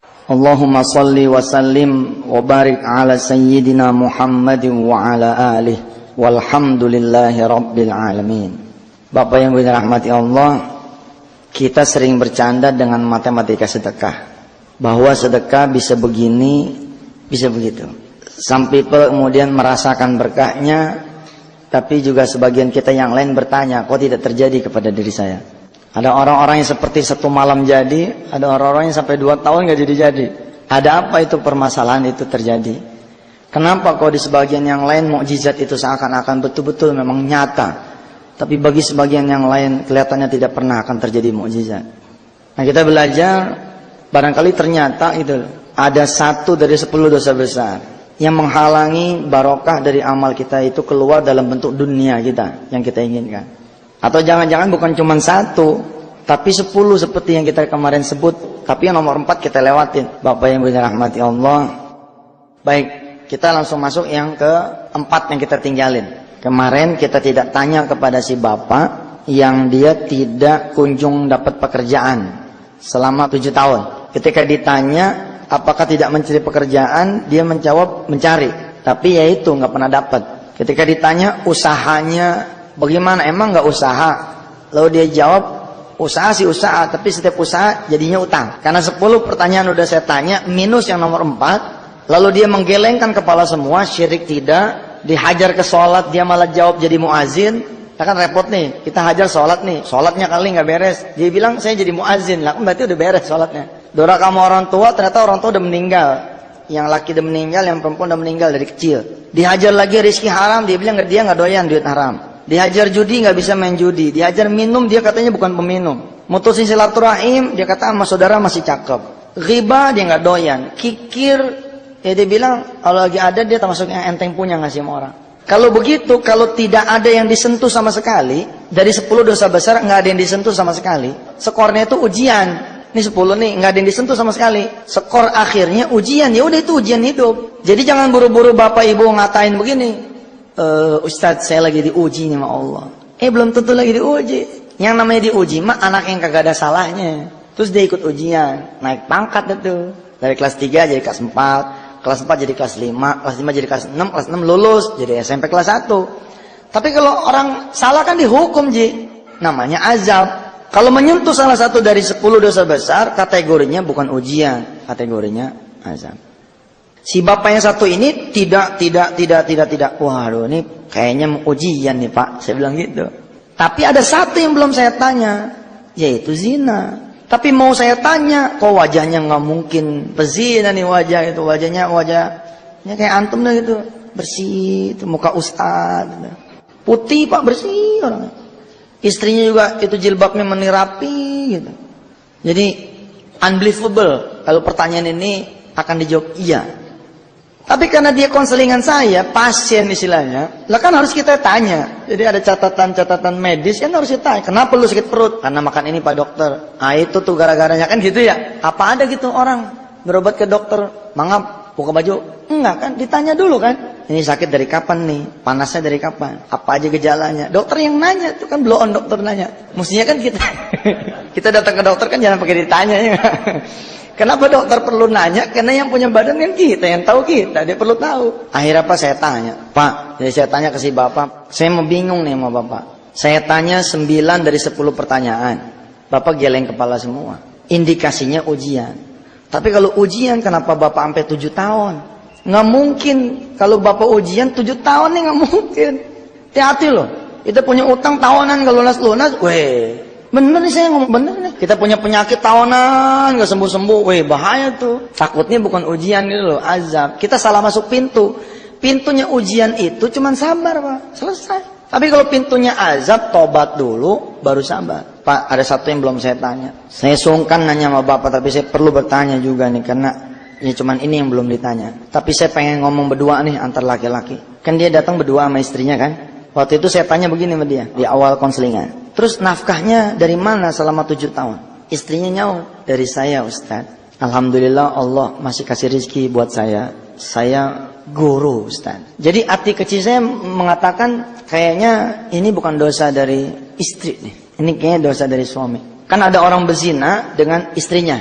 Allahumma salli wa sallim wa barik ala sayyidina Muhammadin wa ala alihi walhamdulillahi rabbil alamin. Bapak yang dirahmati Allah, kita sering bercanda dengan matematika sedekah, bahwa sedekah bisa begini, bisa begitu. Some people kemudian merasakan berkahnya, tapi juga sebagian kita yang lain bertanya, kok tidak terjadi kepada diri saya? Ada orang-orang yang seperti satu malam jadi, ada orang-orang yang sampai 2 tahun nggak jadi-jadi. Ada apa itu permasalahan itu terjadi? Kenapa kok di sebagian yang lain mukjizat itu seakan-akan betul-betul memang nyata, tapi bagi sebagian yang lain kelihatannya tidak pernah akan terjadi mukjizat? Nah, kita belajar, barangkali ternyata itu ada 1 dari 10 dosa besar yang menghalangi barokah dari amal kita itu keluar dalam bentuk dunia kita yang kita inginkan. Atau jangan-jangan bukan cuma 1, tapi 10 seperti yang kita kemarin sebut, tapi yang nomor 4 kita lewatin. Bapak yang dirahmati Allah. Baik, kita langsung masuk yang ke-4 yang kita tinggalin. Kemarin kita tidak tanya kepada si bapak yang dia tidak kunjung dapat pekerjaan selama 7 tahun. Ketika ditanya apakah tidak mencari pekerjaan, dia menjawab mencari, tapi ya itu nggak pernah dapat. Ketika ditanya usahanya bagaimana, emang nggak usaha? Lalu dia jawab usaha sih usaha, tapi setiap usaha jadinya utang. Karena 10 pertanyaan udah saya tanya, minus yang nomor 4. Lalu dia menggelengkan kepala semua, syirik tidak, dihajar ke sholat, dia malah jawab jadi muazin. Nah, kan repot nih, kita hajar sholat nih, sholatnya kali nggak beres. Dia bilang saya jadi muazin, lah berarti udah beres sholatnya. Doa kamu orang tua, ternyata orang tua udah meninggal. Yang laki udah meninggal, yang perempuan udah meninggal dari kecil. Dihajar lagi rezeki haram, dia bilang dia nggak doyan duit haram. Dihajar judi, nggak bisa main judi. Dihajar minum, dia katanya bukan peminum. Mutusin silaturahim, dia kata sama saudara masih cakep. Riba, dia nggak doyan. Kikir, ya dia bilang kalau lagi ada dia termasuk yang enteng punya ngasih sama orang. Kalau begitu, kalau tidak ada yang disentuh sama sekali, dari 10 dosa besar nggak ada yang disentuh sama sekali. Skornya itu ujian. Ini 10 nih, nggak ada yang disentuh sama sekali. Skor akhirnya ujian, ya udah itu ujian hidup. Jadi jangan buru-buru bapak ibu ngatain begini. Ustadz saya lagi diuji nih sama Allah. Belum tentu lagi diuji. Yang namanya diuji mah anak yang kagak ada salahnya. Terus dia ikut ujian, naik pangkat itu. Dari kelas 3 jadi kelas 4, kelas 4 jadi kelas 5, kelas 5 jadi kelas 6, kelas 6 lulus jadi SMP kelas 1. Tapi kalau orang salah kan dihukum, Ji. Namanya azab. Kalau menyentuh salah satu dari 10 dosa besar, kategorinya bukan ujian, kategorinya azab. Si bapak yang satu ini tidak. Waduh, ini kayaknya ujian nih Pak, saya bilang gitu. Tapi ada 1 yang belum saya tanya, yaitu zina. Tapi mau saya tanya, kok wajahnya nggak mungkin pezina nih wajah itu, wajahnya kayak antum dah gitu, bersih, itu muka ustad, putih Pak, bersih orangnya. Istrinya juga itu jilbabnya menirapi gitu. Jadi unbelievable kalau pertanyaan ini akan dijawab iya. Tapi karena dia konselingan saya, pasien istilahnya, lah kan harus kita tanya. Jadi ada catatan-catatan medis kan harus kita tanya. Kenapa lu sakit perut? Karena makan ini Pak Dokter. Ah itu tuh gara-garanya kan gitu ya. Apa ada gitu orang berobat ke dokter, mangap, buka baju? Enggak kan, ditanya dulu kan. Ini sakit dari kapan nih? Panasnya dari kapan? Apa aja gejalanya? Dokter yang nanya, itu kan blow on dokter nanya. Mestinya kan kita datang ke dokter kan jangan pakai ditanya ya. Kenapa dokter perlu nanya? Karena yang punya badan kan kita, yang tahu kita, dia perlu tahu. Akhirnya apa saya tanya, Pak, jadi saya tanya ke si bapak, saya mau bingung nih sama bapak. Saya tanya 9 dari 10 pertanyaan. Bapak geleng kepala semua. Indikasinya ujian. Tapi kalau ujian kenapa bapak sampai 7 tahun? Nggak mungkin. Kalau bapak ujian 7 tahun nih nggak mungkin. Hati-hati loh. Kita punya utang tahunan kalau lunas-lunas, bener nih saya ngomong bener nih. Kita punya penyakit tahunan nggak sembuh-sembuh, bahaya tuh. Takutnya bukan ujian gitu loh, azab. Kita salah masuk pintu. Pintunya ujian itu cuman sabar Pak, selesai. Tapi kalau pintunya azab, tobat dulu, baru sabar. Pak, ada 1 yang belum saya tanya. Saya sungkan nanya sama bapak, tapi saya perlu bertanya juga nih karena ya cuman ini yang belum ditanya. Tapi saya pengen ngomong berdua nih antar laki-laki. Kan dia datang berdua sama istrinya kan. Waktu itu saya tanya begini sama dia di awal konselingan. Terus nafkahnya dari mana selama 7 tahun? Istrinya nyaut, dari saya Ustaz. Alhamdulillah Allah masih kasih rezeki buat saya. Saya guru Ustaz. Jadi hati kecil saya mengatakan kayaknya ini bukan dosa dari istri nih. Ini kayaknya dosa dari suami. Kan ada orang berzina dengan istrinya.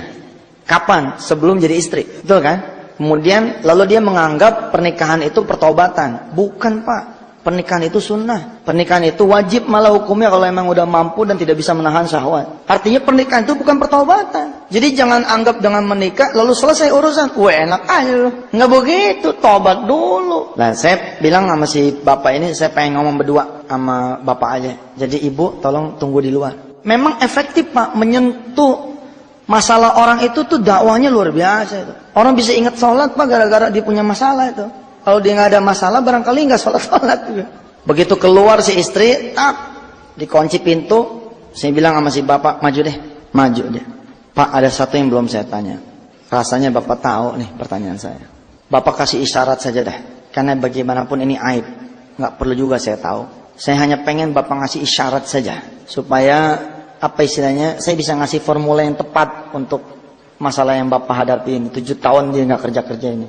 Kapan? Sebelum jadi istri. Betul kan? Kemudian lalu dia menganggap pernikahan itu pertobatan. Bukan, Pak. Pernikahan itu sunnah. Pernikahan itu wajib malah hukumnya kalau emang udah mampu dan tidak bisa menahan syahwat. Artinya pernikahan itu bukan pertobatan. Jadi jangan anggap dengan menikah lalu selesai urusan. Wah, enak aja loh. Nggak begitu, tobat dulu. Nah, saya bilang sama si bapak ini, saya pengen ngomong berdua sama bapak aja. Jadi ibu tolong tunggu di luar. Memang efektif, Pak, menyentuh masalah orang itu tuh dakwahnya luar biasa itu. Orang bisa ingat sholat, Pak, gara-gara dia punya masalah itu. Kalau dia nggak ada masalah, barangkali nggak sholat juga. Begitu keluar si istri, dikunci pintu. Saya bilang sama si bapak, maju deh. Pak, ada satu yang belum saya tanya. Rasanya bapak tahu nih pertanyaan saya. Bapak kasih isyarat saja dah. Karena bagaimanapun ini aib. Nggak perlu juga saya tahu. Saya hanya pengen bapak ngasih isyarat saja. Supaya, apa istilahnya, saya bisa ngasih formula yang tepat untuk masalah yang bapak hadapi ini. 7 tahun dia nggak kerja-kerja ini.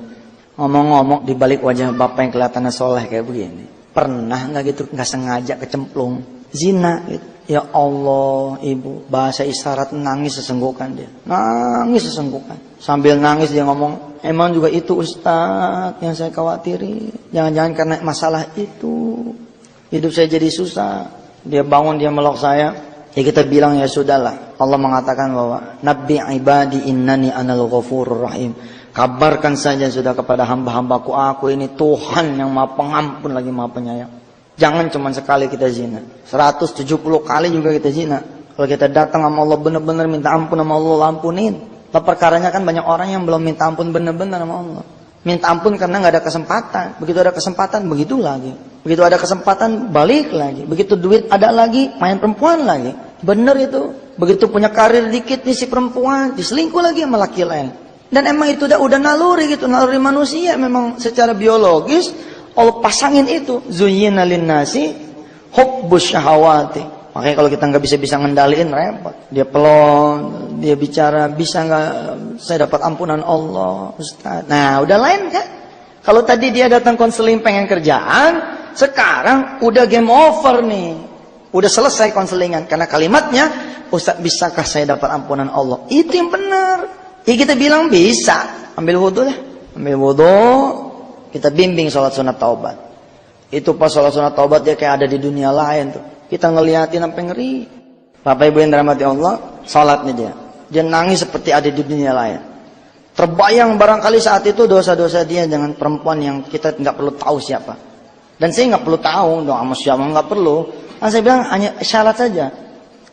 Ngomong-ngomong, di balik wajah bapak yang kelihatannya soleh kayak begini, pernah nggak gitu, nggak sengaja kecemplung zina gitu? Ya Allah, ibu, bahasa isyarat, nangis sesenggukan dia, nangis sesenggukan. Sambil nangis dia ngomong, emang juga itu Ustaz yang saya khawatiri, jangan-jangan karena masalah itu hidup saya jadi susah. Dia bangun, dia meluk saya. Ya kita bilang ya sudahlah. Allah mengatakan bahwa Nabbi ibadi innani anal ghafurur rahim. Kabarkan saja sudah kepada hamba-hambaku, aku ini Tuhan yang maha pengampun lagi maha penyayang. Jangan cuma sekali kita zina, 170 kali juga kita zina. Kalau kita datang sama Allah benar-benar minta ampun sama Allah, ampunin. Perkaranya kan banyak orang yang belum minta ampun benar-benar sama Allah. Minta ampun karena nggak ada kesempatan. Begitu ada kesempatan, begitu lagi. Begitu ada kesempatan, balik lagi. Begitu duit ada lagi, main perempuan lagi. Bener itu. Begitu punya karir dikit nih si perempuan, diselingkuh lagi sama laki lain. Dan emang itu udah naluri gitu, naluri manusia memang secara biologis Allah pasangin itu. Zuyyina linnasi hubbus syahawati. Makanya kalau kita nggak bisa ngendaliin repot. Dia pelon, dia bicara, bisa nggak saya dapat ampunan Allah, Ustaz. Nah, udah lain kan? Kalau tadi dia datang konseling pengen kerjaan, sekarang udah game over nih. Udah selesai konselingan karena kalimatnya, Ustaz, bisakah saya dapat ampunan Allah? Itu yang benar. Ya kita bilang bisa, ambil wudhu lah, ambil wudhu, kita bimbing sholat sunat taubat. Itu pas sholat sunat taubat dia kayak ada di dunia lain tuh. Kita ngeliatin sampai ngeri. Bapak Ibu yang dirahmati Allah, sholatnya dia nangis seperti ada di dunia lain. Terbayang barangkali saat itu dosa-dosa dia dengan perempuan yang kita nggak perlu tahu siapa. Dan saya nggak perlu tahu dong sama siapa, nggak perlu. Nah, saya bilang hanya syarat saja.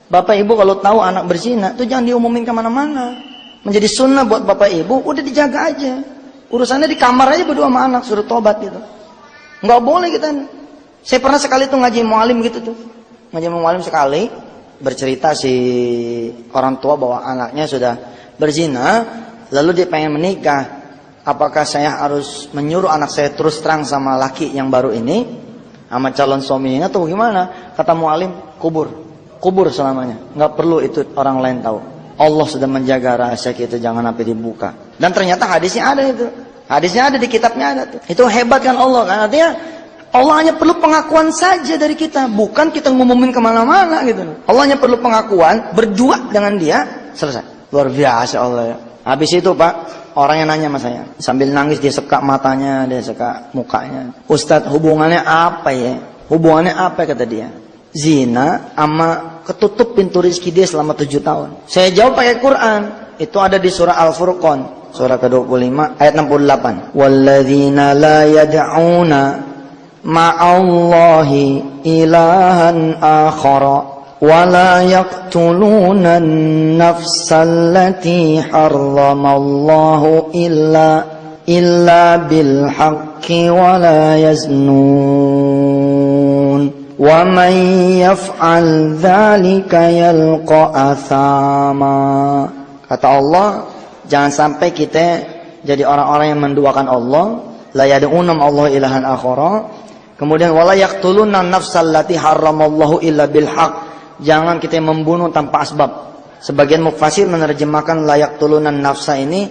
Bapak Ibu kalau tahu anak berzina, itu jangan diumumin kemana-mana. Menjadi sunnah buat bapak ibu, udah dijaga aja. Urusannya di kamar aja berdua sama anak, suruh tobat gitu. Nggak boleh kita. Saya pernah sekali tuh ngaji mualim gitu tuh. Ngaji mualim sekali, bercerita si orang tua bahwa anaknya sudah berzina, lalu dia pengen menikah. Apakah saya harus menyuruh anak saya terus terang sama laki yang baru ini, sama calon suaminya atau gimana? Kata mualim, kubur selamanya. Nggak perlu itu orang lain tahu. Allah sudah menjaga rahasia kita, jangan sampai dibuka. Dan ternyata hadisnya ada itu. Hadisnya ada di kitabnya ada tuh. Itu hebat kan Allah kan. Artinya Allah hanya perlu pengakuan saja dari kita. Bukan kita ngumumin kemana-mana gitu. Allah hanya perlu pengakuan, berdua dengan dia, selesai. Luar biasa Allah ya. Habis itu Pak, orang yang nanya sama saya. Sambil nangis dia sekak matanya, dia sekak mukanya. Ustadz, hubungannya apa ya? Hubungannya apa kata dia? Zina sama ketutup pintu rezeki dia selama 7 tahun. Saya jawab pakai Quran. Itu ada di surah Al-Furqan, surah ke-25 ayat 68. Walladzina la yad'una ma'allahi ilahan akhara wa la yaqtuluna an-nafsa allati harramallahu illa bil haqqi wa la yaznun. Wa man yaf'al dzalika yalqa athama. Kata Allah, jangan sampai kita jadi orang-orang yang menduakan Allah, la yad'una Allah ilahan akhara. Kemudian wala yaqtuluna an-nafsal lati harramallahu illa bil haqq. Jangan kita membunuh tanpa asbab. Sebagian mufassir menerjemahkan la yaqtuluna an-nafsa ini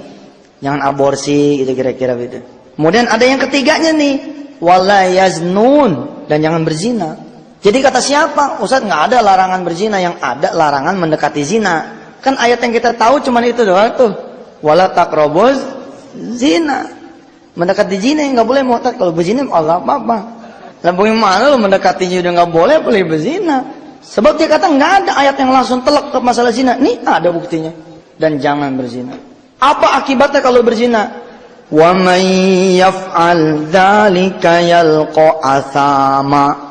jangan aborsi gitu kira-kira gitu. Kemudian ada yang ketiganya nih, wala yaznun, dan jangan berzina. Jadi kata siapa? Ustaz, nggak ada larangan berzina, yang ada larangan mendekati zina. Kan ayat yang kita tahu cuman itu doang tuh. Wala taqrabuz zina. Mendekati zina yang nggak boleh mu'tad. Kalau berzina Allah apa-apa. Lah bagaimana lu mendekatinya udah nggak boleh berzina? Sebab dia kata nggak ada ayat yang langsung telak ke masalah zina. Nih ada buktinya. Dan jangan berzina. Apa akibatnya kalau berzina? Wa may yaf'al dzalika yalqa athama.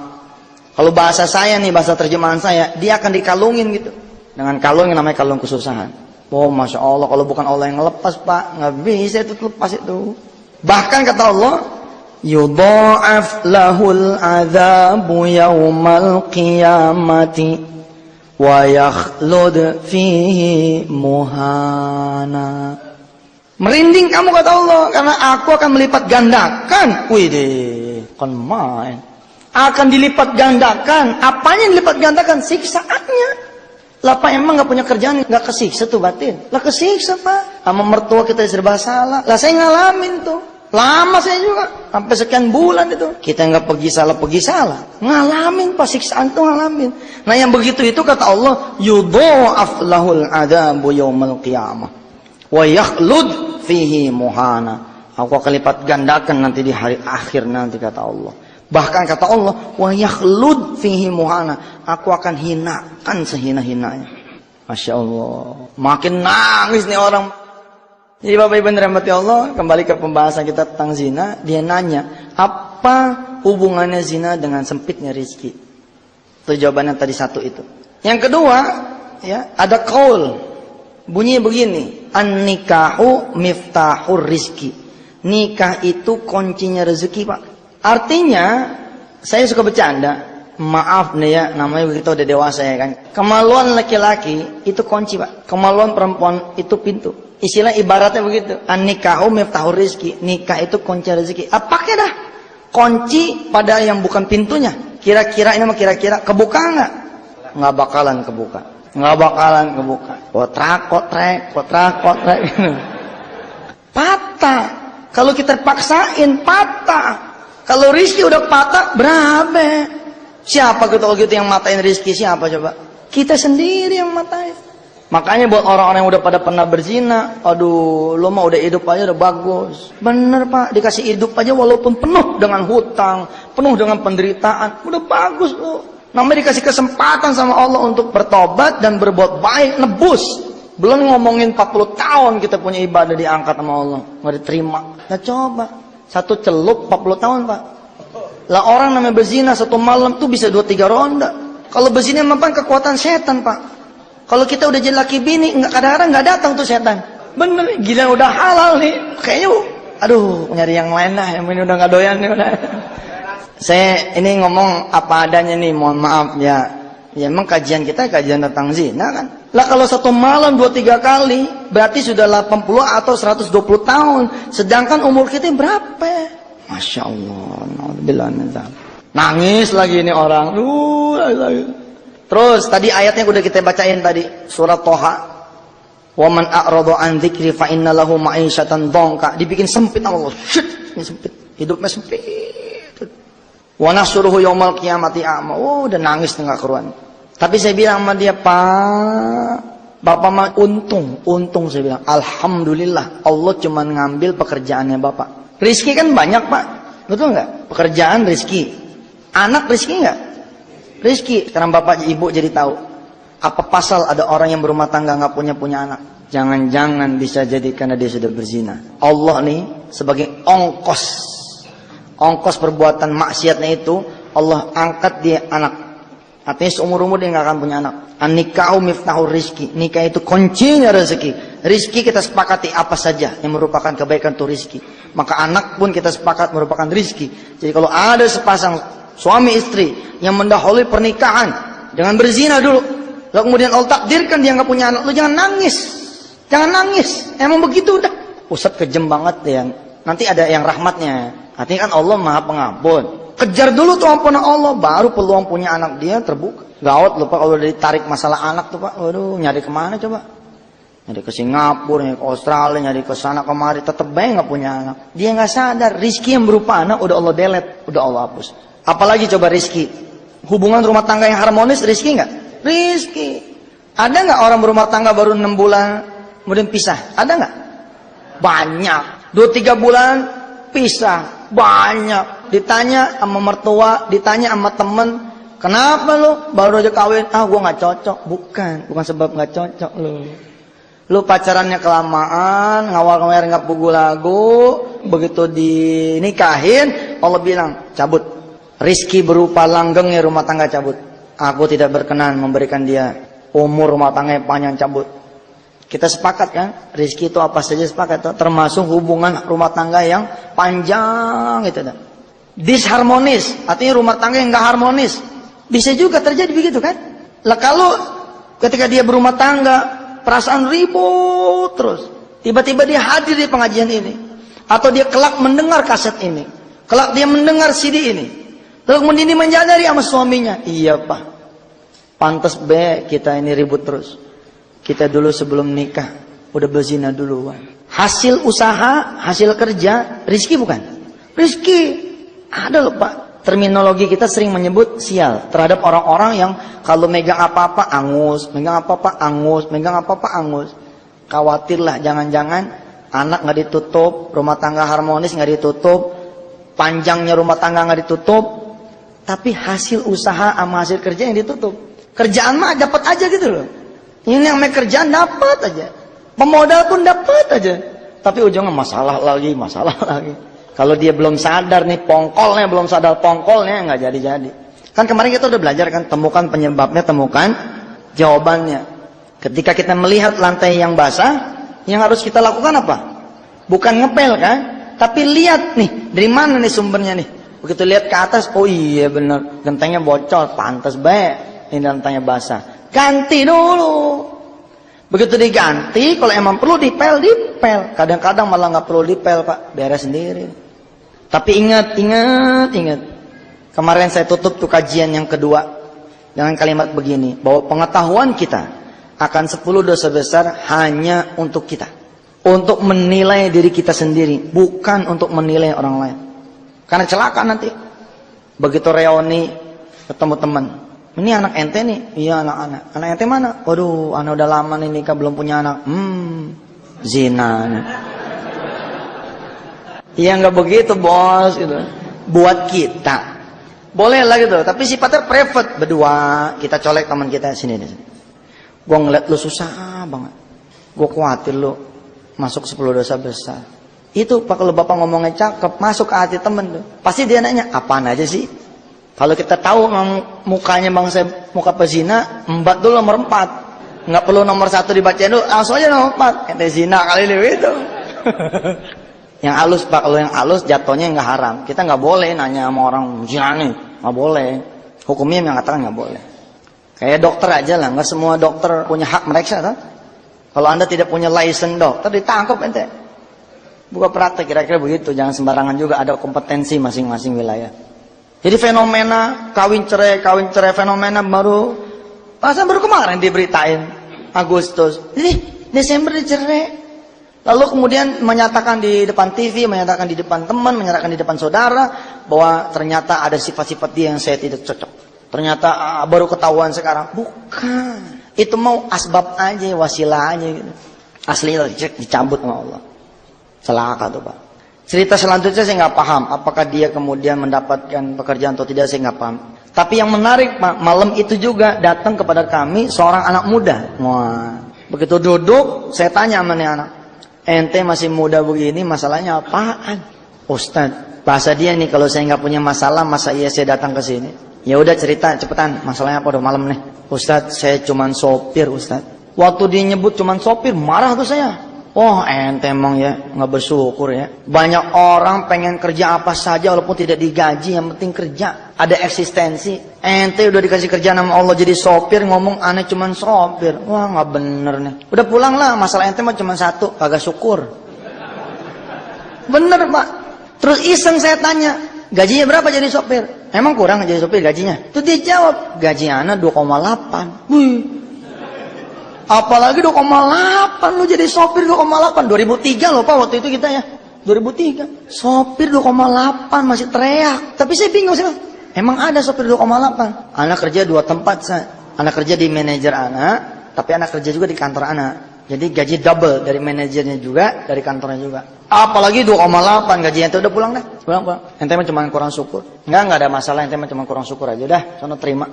Kalau bahasa saya nih, bahasa terjemahan saya, dia akan dikalungin gitu. Dengan kalung yang namanya kalung kesusahan. Oh Masya Allah, kalau bukan Allah yang ngelepas Pak, nggak bisa itu lepas itu. Bahkan kata Allah, yudha'af lahul adzabu yaumal qiyamati wa yakhlud fihi muhana. Merinding kamu kata Allah, karena aku akan melipat gandakan. Widih, kan main. Akan dilipat gandakan. Apanya yang dilipat gandakan? Siksaannya. Lah Pak emang gak punya kerjaan, gak kesiksa tuh batin? Lah kesiksa Pak. Sama mertua kita serba salah. Lah saya ngalamin tuh. Lama saya juga. Sampai sekian bulan itu. Kita gak pergi salah. Ngalamin Pak, siksaan tuh ngalamin. Nah yang begitu itu kata Allah, yudha'af lahul adzabu yaumal qiyamah wa yakhlud fihi muhana. Aku akan lipat gandakan nanti di hari akhir nanti kata Allah. Bahkan kata Allah, wa yakhlud fihi muhana. Aku akan hinakan sehina-hinanya. Masya Allah. Makin nangis nih orang. Jadi Bapak Ibu dirahmati Allah, kembali ke pembahasan kita tentang zina. Dia nanya, apa hubungannya zina dengan sempitnya rizki? Itu jawabannya tadi satu itu. Yang kedua, ya, ada qaul. Bunyinya begini, an-nikahu miftahur rizki. Nikah itu kuncinya rezeki Pak. Artinya, saya suka bercanda. Maaf nih ya, namanya begitu udah dewasa ya kan. Kemaluan laki-laki itu kunci Pak. Kemaluan perempuan itu pintu. Istilah ibaratnya begitu. An-nikahu miftahur rizki. Nikah itu kunci rezeki. Pakai dah kunci pada yang bukan pintunya. Kira-kira ini mah kira-kira kebuka nggak? Nggak bakalan kebuka. Nggak bakalan kebuka. Kotrek. Patah. Kalau kita paksain patah. Kalau rizki udah patah, berapa? Siapa kalau gitu yang matain rizki? Siapa coba? Kita sendiri yang matain. Makanya buat orang-orang yang udah pada pernah berzina, aduh, lo mah udah hidup aja udah bagus. Bener Pak, dikasih hidup aja walaupun penuh dengan hutang, penuh dengan penderitaan, udah bagus lo. Namanya dikasih kesempatan sama Allah untuk bertobat dan berbuat baik, nebus. Belum ngomongin 40 tahun kita punya ibadah diangkat sama Allah, nggak diterima. Nah coba. Satu celup 40 tahun Pak. Lah orang namanya berzina satu malam tuh bisa 2-3 ronda. Kalau berzina memang kekuatan setan Pak. Kalau kita udah jadi laki bini, kadang-kadang nggak datang tuh setan. Bener, gila udah halal nih. Kayaknya, aduh nyari yang lain lah. Yang ini udah nggak doyan nih udah. Saya ini ngomong apa adanya nih, mohon maaf ya. Ya emang kajian kita kajian tentang zina kan. Lah kalau satu malam 2-3 kali, berarti sudah 80 atau 120 tahun. Sedangkan umur kita berapa? Masya Allah. Nangis lagi ini orang. Terus tadi ayatnya udah kita bacain tadi. Surat Toha. Wa man a'rada an dzikri fa inna lahu ma'isyatan dhanka. Dibikin sempit Allah. Ini sempit. Hidupnya sempit. Wa nasuruhu yaumal qiyamati a'ma. Oh, udah nangis tengah keruan. Tapi saya bilang sama dia, Pak, Bapak mah untung saya bilang. Alhamdulillah, Allah cuma ngambil pekerjaannya Bapak. Rizki kan banyak Pak, betul nggak? Pekerjaan rizki, anak rizki nggak? Rizki. Sekarang Bapak Ibu jadi tahu. Apa pasal ada orang yang berumah tangga nggak punya anak? Jangan-jangan bisa jadi karena dia sudah berzina. Allah nih sebagai ongkos perbuatan maksiatnya itu, Allah angkat dia anak. Artinya seumur-umur dia nggak akan punya anak. An-nikahu miftahur rizki. Nikah itu kuncinya rezeki. Rizki kita sepakati apa saja yang merupakan kebaikan itu rizki. Maka anak pun kita sepakat merupakan rizki. Jadi kalau ada sepasang suami istri yang mendahului pernikahan dengan berzina dulu, lalu kemudian Allah takdirkan dia nggak punya anak, lu jangan nangis. Jangan nangis. Emang begitu udah. Ustaz kejem banget ya. Nanti ada yang rahmatnya. Artinya kan Allah Maha Pengampun. Kejar dulu tuh ampunan Allah, baru peluang punya anak dia terbuka. Gawat lupa kalau udah ditarik masalah anak tuh Pak. Waduh, nyari kemana coba? Nyari ke Singapura, nyari ke Australia, nyari ke sana kemari, tetep baik nggak punya anak. Dia nggak sadar rizki yang berupa anak udah Allah delete, udah Allah hapus. Apalagi coba rizki? Hubungan rumah tangga yang harmonis, rizki nggak? Rizki. Ada nggak orang berumah tangga baru 6 bulan kemudian pisah? Ada nggak? Banyak. 2-3 bulan pisah. Banyak. Ditanya sama mertua, ditanya sama temen, kenapa lu baru aja kawin? Ah, gua nggak cocok. Bukan sebab nggak cocok lu pacarannya kelamaan, ngawal-ngawal nggak pugu lagu, begitu dinikahin Allah bilang cabut. Rizki berupa langgengnya rumah tangga cabut. Aku tidak berkenan memberikan dia umur rumah tangga yang panjang, cabut. Kita sepakat kan? Rizki itu apa saja sepakat, termasuk hubungan rumah tangga yang panjang itu. Disharmonis, artinya rumah tangga yang nggak harmonis. Bisa juga terjadi begitu kan? Lah kalau ketika dia berumah tangga, perasaan ribut terus, tiba-tiba dia hadir di pengajian ini, atau dia kelak mendengar kaset ini, kelak dia mendengar CD ini, lalu kemudian dia menyadari sama suaminya, iya pak, pantas be kita ini ribut terus. Kita dulu sebelum nikah udah berzina duluan. Hasil usaha, hasil kerja, rizki bukan? Rizki ada loh pak. Terminologi kita sering menyebut sial terhadap orang-orang yang kalau megang apa-apa angus, megang apa-apa angus, megang apa-apa angus. Khawatirlah jangan-jangan anak nggak ditutup, rumah tangga harmonis nggak ditutup, panjangnya rumah tangga nggak ditutup, tapi hasil usaha sama hasil kerja yang ditutup. Kerjaan mah dapat aja gitu loh. Ini yang namanya kerjaan dapat aja, pemodal pun dapat aja, tapi ujungnya masalah lagi. Kalau dia belum sadar nih pongkolnya, belum sadar pongkolnya, nggak jadi-jadi. Kan kemarin kita udah belajar kan, temukan penyebabnya, temukan jawabannya. Ketika kita melihat lantai yang basah, yang harus kita lakukan apa? Bukan ngepel kan, tapi lihat nih dari mana nih sumbernya nih. Begitu lihat ke atas, oh iya bener, gentengnya bocor, pantas baik ini lantainya basah. Ganti dulu. Begitu diganti, kalau emang perlu dipel. Kadang-kadang malah nggak perlu dipel pak, beres sendiri. Tapi ingat. Kemarin saya tutup tuh kajian yang kedua dengan kalimat begini, bahwa pengetahuan kita akan 10 dosa besar hanya untuk kita, untuk menilai diri kita sendiri, bukan untuk menilai orang lain. Karena celaka nanti. Begitu reuni ketemu teman, ini anak ente nih, iya anak ente mana? Waduh, anak udah lama nih nikah belum punya anak. Zina. Iya nggak begitu bos, gitu. Buat kita boleh lah gitu, tapi sifatnya private, berdua kita colek teman kita sini. Gua ngeliat lu susah banget, gua khawatir lu masuk 10 dosa besar. Itu pak, kalau bapak ngomongnya cakep, masuk ke hati temen tuh, pasti dia nanya apaan aja sih. Kalau kita tahu mukanya bangsa muka pezina, embat dulu nomor 4. Nggak perlu nomor 1 dibacain dulu, langsung aja nomor 4. Ente zina kali ini itu. Yang halus pak, kalau yang halus jatuhnya nggak haram. Kita nggak boleh nanya sama orang zina nih, nggak boleh. Hukumnya mengatakan nggak boleh. Kayak dokter aja lah, nggak semua dokter punya hak meriksa kan? Kalau anda tidak punya license dokter, ditangkap ente. Buka praktek kira-kira begitu, jangan sembarangan juga, ada kompetensi masing-masing wilayah. Jadi fenomena kawin cerai fenomena baru kemarin diberitain Agustus. Jadi Desember dicerai. Lalu kemudian menyatakan di depan TV, menyatakan di depan teman, menyatakan di depan saudara bahwa ternyata ada sifat-sifat dia yang saya tidak cocok. Ternyata baru ketahuan sekarang. Bukan. Itu mau asbab aja, wasilah aja gitu. Aslinya dicabut sama Allah. Celaka tuh pak. Cerita selanjutnya saya nggak paham, apakah dia kemudian mendapatkan pekerjaan atau tidak, saya nggak paham. Tapi yang menarik pak, malam itu juga datang kepada kami seorang anak muda. Wah, begitu duduk, saya tanya sama nih anak, ente masih muda begini, masalahnya apaan? Ustadz, bahasa dia nih, kalau saya nggak punya masalah, masa iya saya datang ke sini? Ya udah cerita, cepetan, masalahnya apa? Udah malam nih. Ustadz, saya cuman sopir Ustadz. Waktu dia nyebut cuman sopir, marah tuh saya. Oh ente emang ya nggak bersyukur ya. Banyak orang pengen kerja apa saja walaupun tidak digaji, yang penting kerja, ada eksistensi. Ente udah dikasih kerjaan sama Allah jadi sopir, ngomong aneh cuman sopir. Wah nggak bener nih. Udah pulang lah, masalah ente mah cuma satu, kagak syukur. Bener pak. Terus iseng saya tanya, gajinya berapa jadi sopir? Emang kurang jadi sopir gajinya? Tuh dia jawab, gaji anak 2,8. Wih. Apalagi 2,8 lu jadi sopir 2,8. 2003 loh pak waktu itu kita ya. 2003. Sopir 2,8 masih teriak. Tapi saya bingung sih. Emang ada sopir 2,8? Anak kerja 2 tempat. Anak kerja di manajer anak, tapi anak kerja juga di kantor anak. Jadi gaji double dari manajernya juga, dari kantornya juga. Apalagi 2,8 gajinya itu udah pulang dah. Pulang. Ente mah cuma kurang syukur. Enggak ada masalah, ente mah cuma kurang syukur aja dah. Sono terima.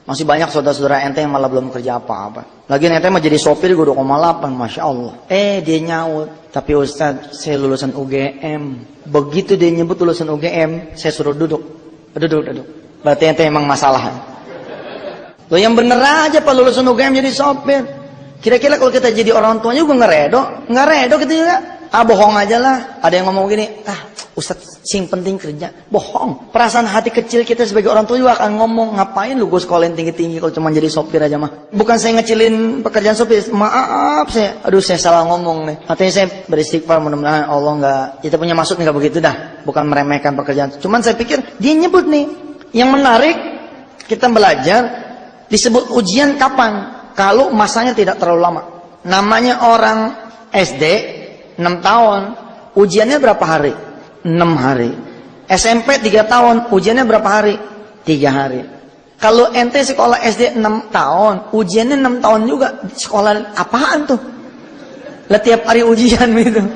Masih banyak saudara-saudara ente yang malah belum kerja apa-apa. Lagi ente mah jadi sopir juga 2,8, Masya Allah. Dia nyaut. Tapi Ustaz, saya lulusan UGM. Begitu dia nyebut lulusan UGM, saya suruh duduk. Duduk. Berarti ente emang masalah. Loh yang bener aja Pak, lulusan UGM jadi sopir. Kira-kira kalau kita jadi orang tuanya juga nggak redo kita juga. Bohong aja lah. Ada yang ngomong gini, Ustaz sing penting kerja. Bohong. Perasaan hati kecil kita sebagai orang tua juga akan ngomong, ngapain lu gue sekolahin tinggi-tinggi kalau cuma jadi sopir aja mah. Bukan saya ngecilin pekerjaan sopir, maaf saya salah ngomong nih. Artinya saya beristighfar, mudah-mudahan Allah nggak, kita punya maksud nggak begitu dah. Bukan meremehkan pekerjaan. Cuman saya pikir dia nyebut nih, yang menarik kita belajar disebut ujian kapan? Kalau masanya tidak terlalu lama. Namanya orang SD 6 tahun, ujiannya berapa hari? 6 hari. SMP 3 tahun, ujiannya berapa hari? 3 hari. Kalau ente sekolah SD 6 tahun, ujiannya 6 tahun juga. Sekolah apaan tuh? Lah tiap hari ujian gitu.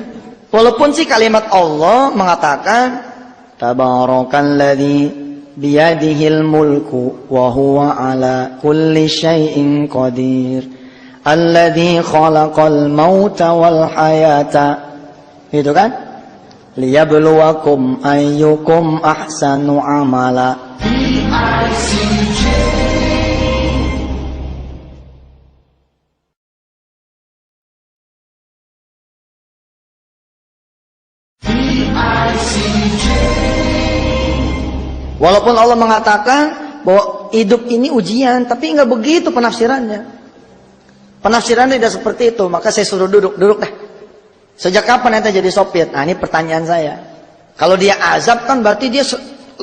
Walaupun sih kalimat Allah mengatakan Tabarakalladzi biyadihil mulku wa huwa ala kulli syai'in qadir alladzi khalaqal mauta wal hayata, gitu kan, liyabluwakum ayyukum ahsanu amala. Walaupun Allah mengatakan bahwa hidup ini ujian, tapi nggak begitu penafsirannya. Penafsirannya tidak seperti itu. Maka saya suruh duduk dah. Sejak kapan ente jadi sopir? Nah ini pertanyaan saya. Kalau dia azab kan berarti dia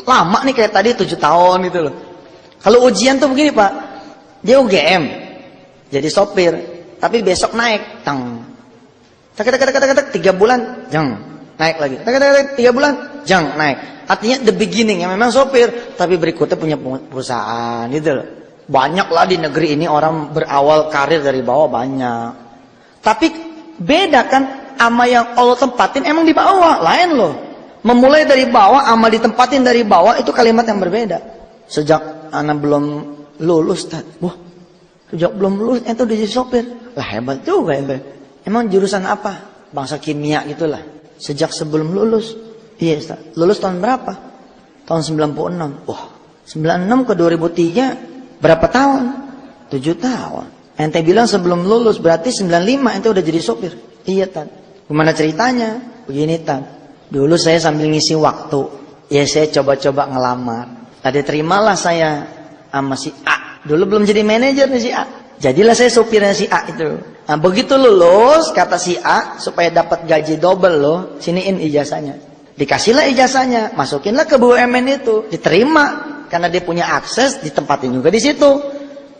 lama nih kayak tadi 7 tahun gitu loh. Kalau ujian tuh begini Pak, dia UGM jadi sopir, tapi besok naik, tak 3 bulan, jeng naik lagi, tak 3 bulan, jeng naik. Artinya the beginning yang memang sopir, tapi berikutnya punya perusahaan gitu loh. Banyak lah di negeri ini orang berawal karir dari bawah banyak. Tapi beda kan sama yang Allah tempatin emang di bawah, lain loh. Memulai dari bawah sama ditempatin dari bawah itu kalimat yang berbeda. Sejak anak belum lulus, sejak belum lulus ente udah jadi sopir. Lah hebat juga ente. Emang jurusan apa? Bangsa kimia gitulah. Sejak sebelum lulus. Iya Ustaz. Lulus tahun berapa? Tahun 96. Wah, 96 ke 2003 berapa tahun? 7 tahun. Ente bilang sebelum lulus berarti 95 ente udah jadi sopir. Iya Tan. Gimana ceritanya? Begini Tan. Dulu saya sambil ngisi waktu, ya saya coba-coba ngelamar. Tadi terimalah saya sama si A. Dulu belum jadi manajer nih si A. Jadilah saya sopirnya si A itu. Nah begitu lulus, kata si A, supaya dapat gaji double loh, siniin ijazahnya. Dikasihlah ijazahnya, masukinlah ke BUMN itu, diterima karena dia punya akses, ditempatin juga di situ.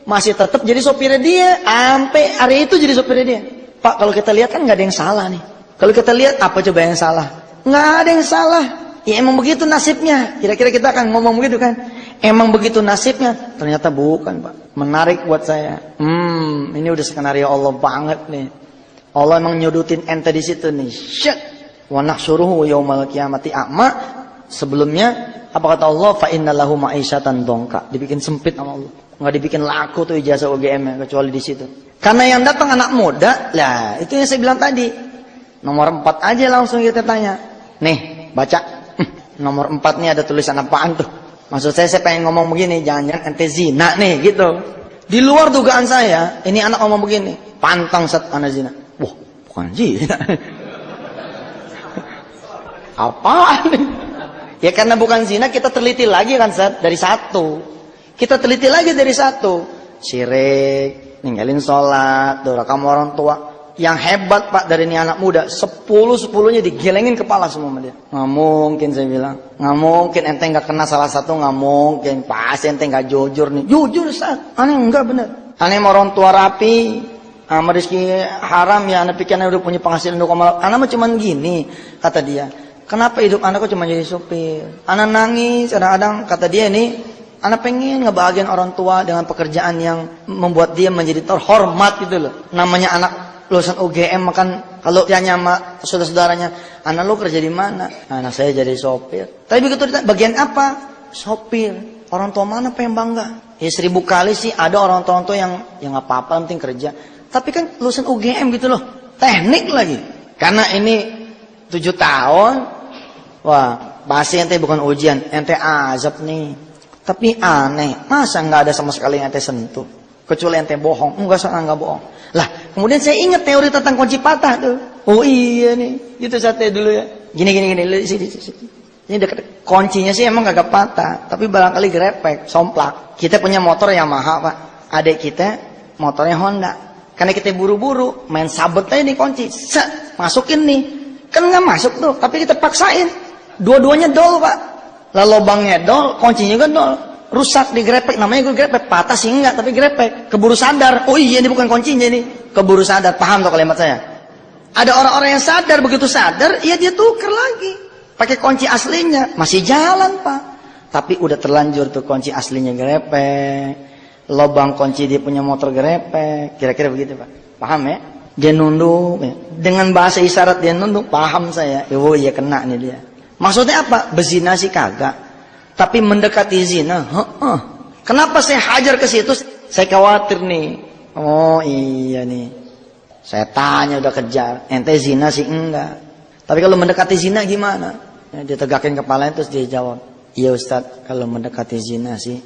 Masih tetap jadi sopirnya dia, sampai hari itu jadi sopirnya dia. Pak, kalau kita lihat kan nggak ada yang salah nih. Kalau kita lihat apa coba yang salah? Nggak ada yang salah. Ya emang begitu nasibnya. Kira-kira kita akan ngomong begitu kan? Emang begitu nasibnya? Ternyata bukan Pak. Menarik buat saya. Ini udah skenario Allah banget nih. Allah emang nyudutin ente di situ nih. Syek. Wa nahsyuruhu yaumal qiyamati a'ma. Sebelumnya apa kata Allah? Fa innalahu ma'isyatan dongka. Dibikin sempit sama Allah. Enggak dibikin laku tuh ijazah UGM kecuali di situ. Karena yang datang anak muda, lah itu yang saya bilang tadi. Nomor 4 aja langsung kita tanya. Nih, baca. Nomor 4 nih ada tulisan apaan tuh? Maksud saya pengen ngomong begini, jangan-jangan ente zina nih gitu. Di luar dugaan saya, ini anak ngomong begini, pantang Set anak zina. Wah, bukan zina. Apaan? Ya karena bukan zina kita teliti lagi kan Set, dari 1. Kita teliti lagi dari 1. Syirik, ninggalin sholat, durhaka sama orang tua. Yang hebat Pak dari ini anak muda, 10-10-nya digelengin kepala semua sama dia. Nggak mungkin saya bilang, nggak mungkin ente nggak kena salah satu, nggak mungkin. Pasti ente nggak jujur nih. Jujur Ustaz, aneh enggak bener. Aneh sama orang tua rapi, sama rezeki haram ya, anak pikirnya udah punya penghasilan 2,8. Anak mah cuman gini, kata dia. Kenapa hidup anak kok cuma jadi supir? Anak nangis, kadang-kadang kata dia ini, anak pengen ngebahagiain orang tua dengan pekerjaan yang membuat dia menjadi terhormat gitu loh. Namanya anak lulusan UGM makan, kalau tanya sama saudara-saudaranya, anak lu kerja di mana? Anak saya jadi sopir. Tapi begitu ditanya, bagian apa? Sopir. Orang tua mana pengen bangga? Ya 1000 kali sih ada orang tua yang nggak apa-apa, penting kerja. Tapi kan lulusan UGM gitu loh, teknik lagi. Karena ini 7 tahun, wah pasti ente bukan ujian, ente azab nih. Tapi aneh, masa nggak ada sama sekali yang ente sentuh? Kecuali ente bohong, enggak salah nggak bohong. Lah, kemudian saya ingat teori tentang kunci patah tuh. Oh iya nih, gitu sate dulu ya. Gini, sini. Ini dekat. Kuncinya sih emang kagak patah, tapi barangkali grepek, somplak. Kita punya motor Yamaha, Pak. Adik kita motornya Honda. Karena kita buru-buru, main sabet aja nih kunci. Set, masukin nih. Kan nggak masuk tuh, tapi kita paksain. Dua-duanya dol, Pak. Lah lubangnya dol, kuncinya juga dol. Rusak di grepek, namanya gue grepek. Patah sih enggak, tapi grepek. Keburu sadar. Oh iya, ini bukan kuncinya nih. Keburu sadar, paham tuh kalimat saya? Ada orang-orang yang sadar, begitu sadar, ya dia tuker lagi. Pakai kunci aslinya, masih jalan Pak. Tapi udah terlanjur tuh kunci aslinya grepek. Lubang kunci dia punya motor grepek. Kira-kira begitu Pak. Paham ya? Dia nunduk. Ya. Dengan bahasa isyarat dia nunduk, paham saya. Oh iya kena nih dia. Maksudnya apa? Bezina sih kagak. Tapi mendekati zina, kenapa saya hajar ke situ? Saya khawatir nih. Oh iya nih. Saya tanya udah kejar. Ente zina sih enggak. Tapi kalau mendekati zina gimana? Ya, dia tegakin kepalanya terus dia jawab. Iya Ustadz, kalau mendekati zina sih,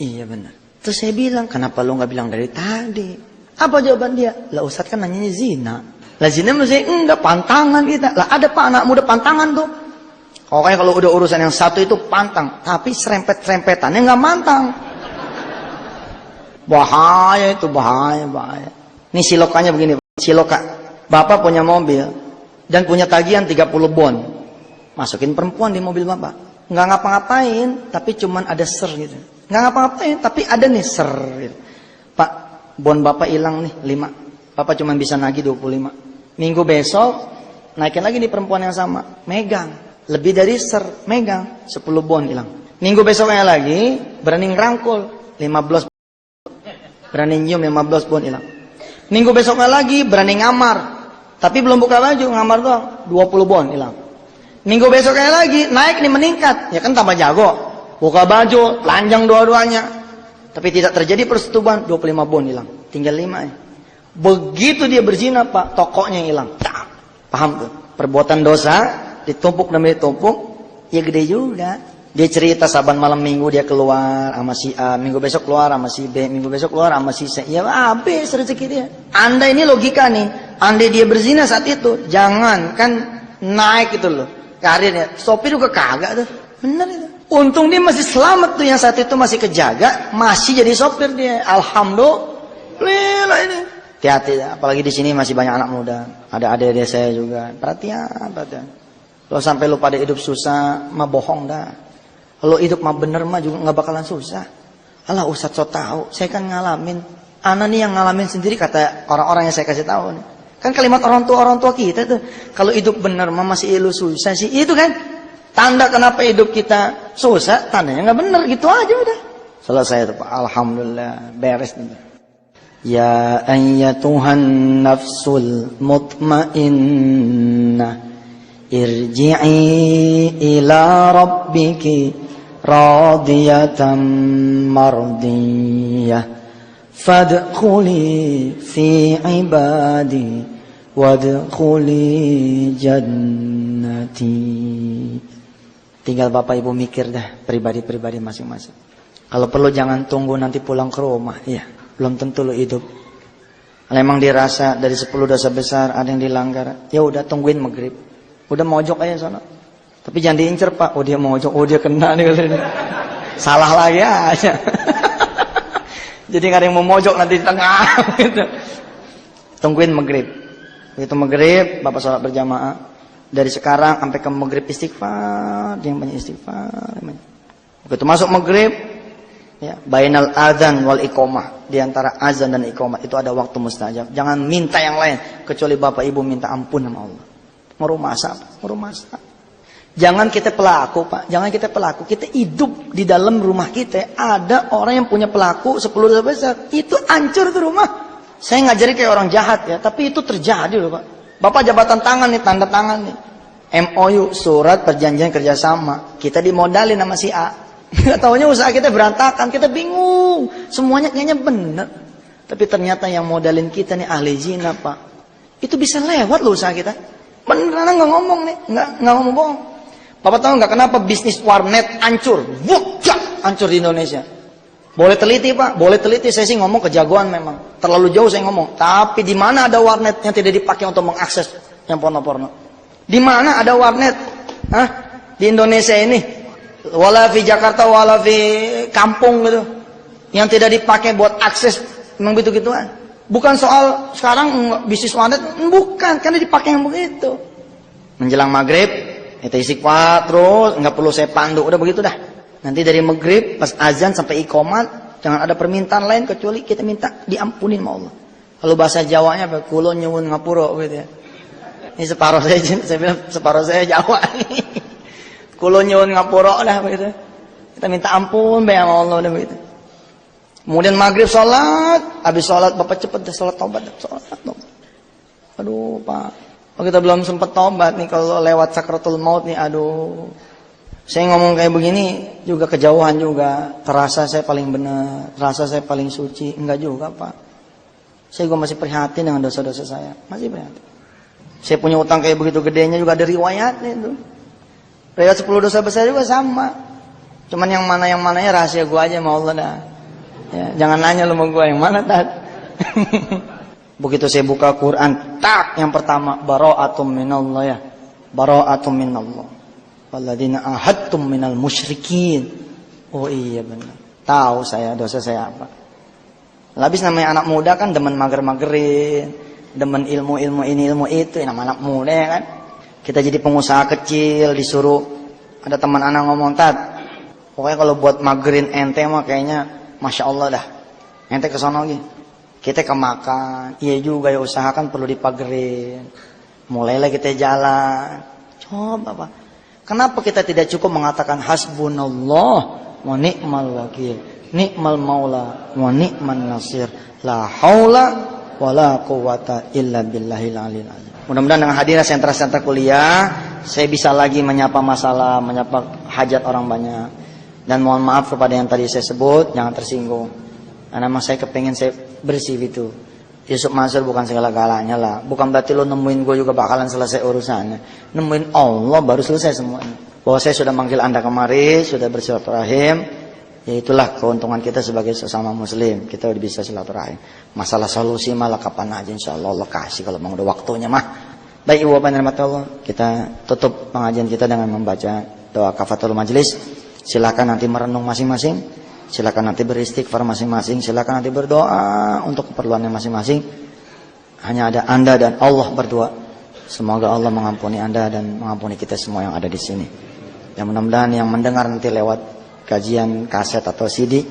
iya benar. Terus saya bilang, kenapa lu nggak bilang dari tadi? Apa jawaban dia? Lah Ustadz kan nanyanya zina. Lah zina mesti enggak, pantangan kita. Lah ada Pak anak muda pantangan tuh. Pokoknya kalau udah urusan yang satu itu pantang, tapi serempet-serempetannya nggak mantang. Bahaya itu, bahaya. Ini silokannya begini, siloka. Bapak punya mobil dan punya tagihan 30 bon. Masukin perempuan di mobil Bapak. Nggak ngapa-ngapain, tapi cuman ada ser gitu. Nggak ngapa-ngapain, tapi ada nih ser gitu. Pak, bon Bapak hilang nih 5. Bapak cuman bisa nagih 25. Minggu besok naikin lagi nih perempuan yang sama, megang. Lebih dari ser, megang 10 bon hilang. Minggu besoknya lagi berani ngerangkul 15. Berani nyium 15 bon hilang. Minggu besoknya lagi berani ngamar. Tapi belum buka baju, ngamar doang 20 bon hilang. Minggu besoknya lagi naik nih meningkat. Ya kan tambah jago. Buka baju, telanjang dua-duanya. Tapi tidak terjadi persetubuhan, 25 bon hilang. Tinggal 5 ya. Begitu dia berzina Pak, tokonya hilang. Paham tuh? Perbuatan dosa ditumpuk demi ditumpuk, ya gede juga. Dia cerita saban malam minggu dia keluar sama si A, minggu besok keluar sama si B, minggu besok keluar sama si C. Ya habis rezeki dia. Anda ini logika nih, andai dia berzina saat itu, jangan kan naik itu loh karirnya. Sopir juga kagak tuh, bener itu. Untung dia masih selamat tuh, yang saat itu masih kejaga, masih jadi sopir dia. Alhamdulillah ini. Hati-hati, apalagi di sini masih banyak anak muda. Ada adik-adik saya juga. Perhatian. Kalau sampai lu pada hidup susah, mah bohong dah. Kalau hidup mah bener mah juga nggak bakalan susah. Alah Ustadz so tahu, saya kan ngalamin. Ana nih yang ngalamin sendiri kata orang-orang yang saya kasih tahu nih. Kan kalimat orang tua kita tuh, kalau hidup bener mah masih lu susah sih. Itu kan tanda kenapa hidup kita susah, tandanya nggak bener gitu aja udah. Selesai itu Pak. Alhamdulillah beres nih. Ya ayyatuhan nafsul mutmainnah irji'i ila rabbiki radiyatan mardiyah fadkhuli fi ibadi wadkhuli jannati. Tinggal Bapak Ibu mikir dah pribadi-pribadi masing-masing. Kalau perlu jangan tunggu nanti pulang ke rumah. Iya, belum tentu lo hidup. Kalau emang dirasa dari 10 dosa besar ada yang dilanggar, ya udah tungguin maghrib. Udah mojok aja sana. Tapi jangan diincer Pak. Oh dia mojok, oh dia kena nih. Salah lagi aja. Jadi gak ada yang mau mojok nanti di tengah gitu. Tungguin maghrib. Begitu maghrib, Bapak sholat berjamaah. Dari sekarang sampai ke maghrib istighfar. Dia yang banyak istighfar. Begitu masuk maghrib, ya, bainal adzan wal iqamah. Di antara azan dan iqamah itu ada waktu mustajab. Jangan minta yang lain kecuali Bapak Ibu minta ampun sama Allah. Mau masak. Jangan kita pelaku Pak, jangan kita pelaku. Kita hidup di dalam rumah kita, ada orang yang punya pelaku 10 dosa besar, itu hancur tuh rumah. Saya ngajari kayak orang jahat ya, tapi itu terjadi loh Pak. Bapak jabatan tangan nih, tanda tangan nih. MOU, surat perjanjian kerjasama. Kita dimodalin sama si A. Nggak taunya usaha kita berantakan, kita bingung. Semuanya kayaknya benar. Tapi ternyata yang modalin kita nih ahli zina Pak. Itu bisa lewat loh usaha kita. Beneran nggak ngomong nih, nggak ngomong bohong. Bapak tahu nggak kenapa bisnis warnet hancur? Wujak, hancur di Indonesia. Boleh teliti Pak, boleh teliti. Saya sih ngomong kejagoan memang. Terlalu jauh saya ngomong. Tapi di mana ada warnet yang tidak dipakai untuk mengakses yang porno-porno? Di mana ada warnet? Hah? Di Indonesia ini. Wala fi Jakarta, wala fi kampung gitu. Yang tidak dipakai buat akses memang begitu-gituan. Bukan soal sekarang bisnis warnet, bukan, karena dipakai yang begitu. Menjelang maghrib, kita istighfar terus, nggak perlu saya pandu, udah begitu dah. Nanti dari maghrib pas azan sampai iqamat, jangan ada permintaan lain kecuali kita minta diampunin sama Allah. Kalau bahasa Jawanya apa? Kulo nyuwun ngapura gitu ya. Ini separuh saya bilang separuh saya Jawa. Kulo nyuwun ngapura dah begitu. Kita minta ampun bae sama Allah udah begitu. Kemudian maghrib sholat, habis sholat Bapak cepet dah sholat tobat, sholat tobat. Aduh Pak, kita belum sempat tobat nih kalau lewat sakratul maut nih, aduh. Saya ngomong kayak begini juga kejauhan juga, terasa saya paling benar, terasa saya paling suci, enggak juga Pak. Saya juga masih prihatin dengan dosa-dosa saya, masih prihatin. Saya punya utang kayak begitu gedenya juga ada riwayatnya itu. Riwayat 10 dosa besar juga sama. Cuman yang mananya rahasia gua aja sama Allah dah. Ya, jangan nanya lu sama gua yang mana tat. Begitu saya buka Quran, tak yang pertama bara'atum minallah ya. Bara'atum minallah. Walladzina ahadtum minal musyrikin. Oh iya benar. Tahu saya dosa saya apa. Habis namanya anak muda kan demen mager-magerin, demen ilmu-ilmu ini ilmu itu, nama anak muda ya kan. Kita jadi pengusaha kecil disuruh, ada teman anak ngomong, "Tat, pokoknya kalau buat magerin ente mah kayaknya Masya Allah dah. Ente ke sono lagi. Kita kemakan. Iya juga ya, usahakan perlu dipagerin. Mulailah kita jalan." Coba Pak. Kenapa kita tidak cukup mengatakan hasbunallah wa ni'mal wakil, ni'mal maula wa ni'man nasir, la haula wa la quwata illa billahil aliyil azim. Mudah-mudahan dengan hadirnya sentra-sentra kuliah, saya bisa lagi menyapa masalah, menyapa hajat orang banyak. Dan mohon maaf kepada yang tadi saya sebut, jangan tersinggung. Karena memang saya kepengen saya bersih gitu. Yusuf Mansur bukan segala-galanya lah. Bukan berarti lo nemuin gue juga bakalan selesai urusannya. Nemuin Allah baru selesai semuanya. Bahwa saya sudah manggil anda kemari, sudah bersilaturahim. Ya itulah keuntungan kita sebagai sesama muslim. Kita udah bisa silaturahim. Masalah solusi malah kapan aja insya Allah Allah kasih kalau memang udah waktunya mah. Baik ibu bapak dan rahmat Allah, kita tutup pengajian kita dengan membaca doa kafatul majlis. Silakan nanti merenung masing-masing. Silakan nanti beristighfar masing-masing. Silakan nanti berdoa untuk keperluannya masing-masing. Hanya ada anda dan Allah berdua. Semoga Allah mengampuni anda dan mengampuni kita semua yang ada di sini. Yang mudah-mudahan yang mendengar nanti lewat kajian kaset atau CD,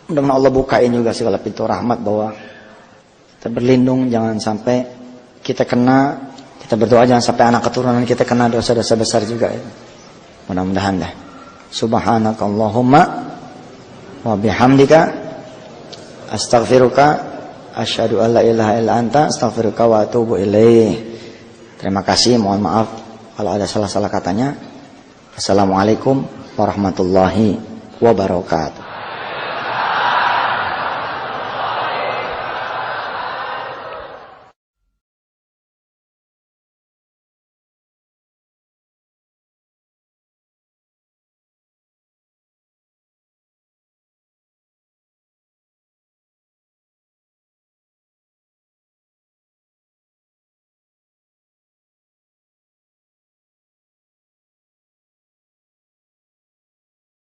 mudah-mudahan Allah bukain juga segala pintu rahmat bahwa kita berlindung jangan sampai kita kena. Kita berdoa jangan sampai anak keturunan kita kena dosa-dosa besar juga. Mudah-mudahan dah. Subhanakallahumma wa bihamdika astaghfiruka asyhadu an la ilaha illa anta astaghfiruka wa atubu ilaih. Terima kasih, mohon maaf kalau ada salah-salah katanya. Assalamualaikum warahmatullahi wabarakatuh.